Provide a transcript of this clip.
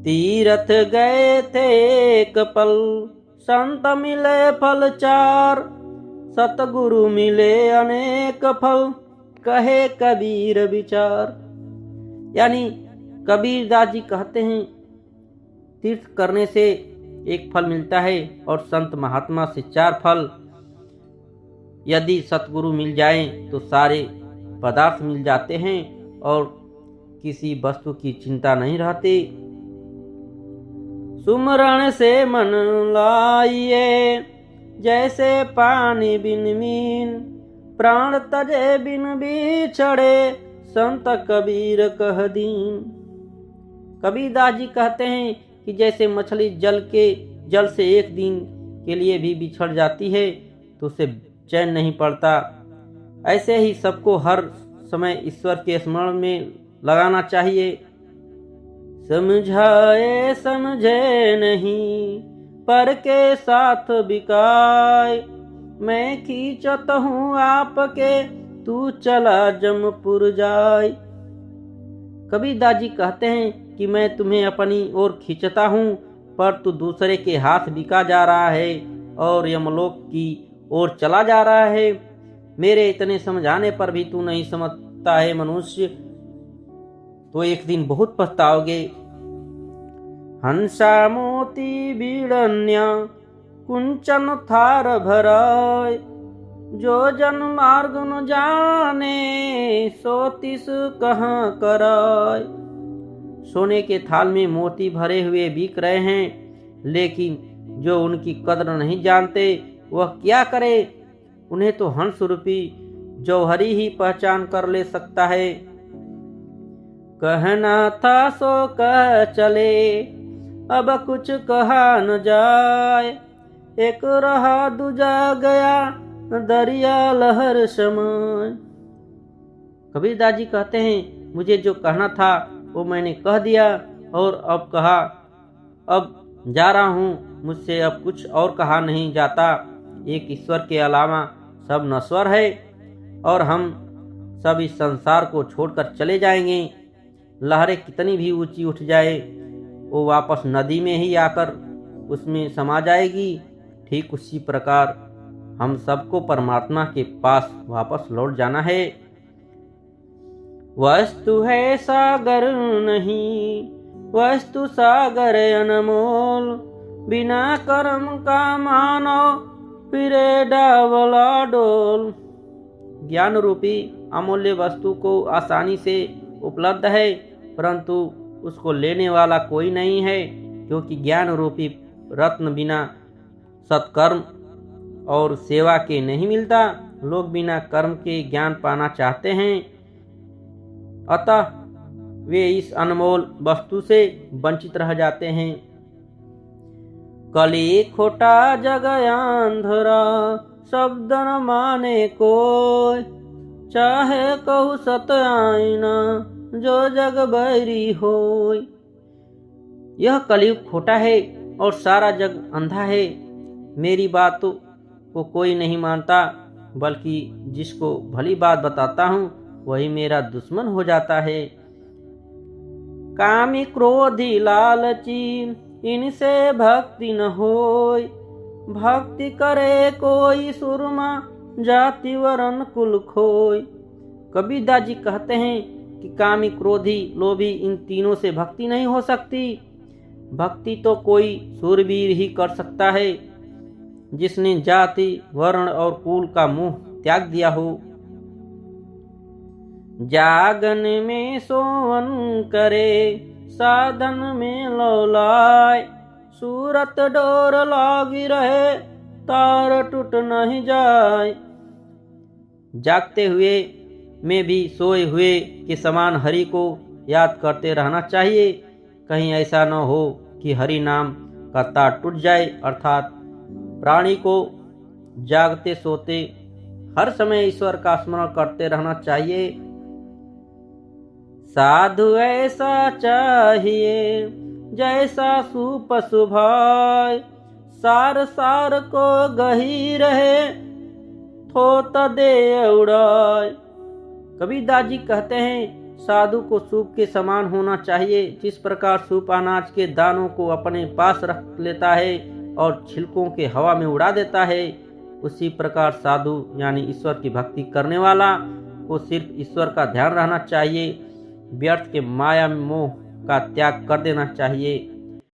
तीरथ गए थे एक पल, संत मिले फल चार। सतगुरु मिले अनेक फल, कहे कबीर विचार। यानी कबीर दास जी कहते हैं, तीर्थ करने से एक फल मिलता है और संत महात्मा से 4 फल। यदि सतगुरु मिल जाएं तो सारे पदार्थ मिल जाते हैं और किसी वस्तु की चिंता नहीं रहती। सुमरण से मन लाइए, जैसे पानी बिन मीन। प्राण तजे बिन बिछड़े, संत कबीर कह दीन। कबीर दास जी कहते हैं कि जैसे मछली जल से एक दिन के लिए भी बिछड़ जाती है तो उसे चैन नहीं पड़ता, ऐसे ही सबको हर समय ईश्वर के स्मरण में लगाना चाहिए। समझाए समझे नहीं, पर के साथ बिकाए। मैं खींचत हूँ आपके, तू चला जमपुर जाए। कबीर दास जी कहते हैं कि मैं तुम्हें अपनी ओर खींचता हूँ, पर तू दूसरे के हाथ बिका जा रहा है और यमलोक की ओर चला जा रहा है। मेरे इतने समझाने पर भी तू नहीं समझता है मनुष्य, तो एक दिन बहुत पछताओगे। हंसा मोती बीड़न्या, कुंचन थार भराय। जो जन मार्ग न जाने, सो तिस कहाँ कराय। सोने के थाल में मोती भरे हुए बिक रहे हैं, लेकिन जो उनकी कदर नहीं जानते वह क्या करे। उन्हें तो हंस रूपी जौहरी ही पहचान कर ले सकता है। कहना था सो कह चले, अब कुछ कहा न जाए। एक रहा दूजा गया, दरिया लहर समाए। कबीर दास जी कहते हैं, मुझे जो कहना था वो मैंने कह दिया और अब कहा, अब जा रहा हूँ, मुझसे अब कुछ और कहा नहीं जाता। एक ईश्वर के अलावा सब नश्वर है और हम सब इस संसार को छोड़कर चले जाएंगे। लहरें कितनी भी ऊंची उठ जाए, वो वापस नदी में ही आकर उसमें समा जाएगी। ठीक उसी प्रकार हम सबको परमात्मा के पास वापस लौट जाना है। वस्तु है सागर नहीं, वस्तु सागर अनमोल। बिना कर्म का मानो, फिरे डावला डोल। ज्ञान रूपी अमूल्य वस्तु को आसानी से उपलब्ध है, परंतु उसको लेने वाला कोई नहीं है, क्योंकि ज्ञान रूपी रत्न बिना सत्कर्म और सेवा के नहीं मिलता। लोग बिना कर्म के ज्ञान पाना चाहते हैं, अतः वे इस अनमोल वस्तु से वंचित रह जाते हैं। कली खोटा जग अंधरा, शब्द न माने कोय। चाहे कहु सत आईना, जो जग बैरी होय। यह कलयुग खोटा है और सारा जग अंधा है। मेरी बात को कोई नहीं मानता, बल्कि जिसको भली बात बताता हूँ वही मेरा दुश्मन हो जाता है। कामी क्रोधी लालची, इनसे भक्ति न होय। भक्ति करे कोई सुरमा, जाति वरण कुल खोय। कबीर दास जी कहते हैं कि कामी क्रोधी लोभी इन तीनों से भक्ति नहीं हो सकती। भक्ति तो कोई सूरवीर ही कर सकता है, जिसने जाति वर्ण और कुल का मुंह त्याग दिया हो। जागन में सोवन करे, साधन में लौलाय। सूरत डोर लागी रहे, तार टूट नहीं जाए। जागते हुए में भी सोए हुए के समान हरि को याद करते रहना चाहिए। कहीं ऐसा न हो कि हरि नाम का तार टूट जाए, अर्थात प्राणी को जागते सोते हर समय ईश्वर का स्मरण करते रहना चाहिए। साधु ऐसा चाहिए, जैसा सुपशु भाई। सार सार को गही रहे, थोत दे उड़ाय। कबीर दास जी कहते हैं साधु को सूप के समान होना चाहिए। जिस प्रकार सूप अनाज के दानों को अपने पास रख लेता है और छिलकों के हवा में उड़ा देता है, उसी प्रकार साधु यानी ईश्वर की भक्ति करने वाला को सिर्फ ईश्वर का ध्यान रहना चाहिए। व्यर्थ के माया मोह का त्याग कर देना चाहिए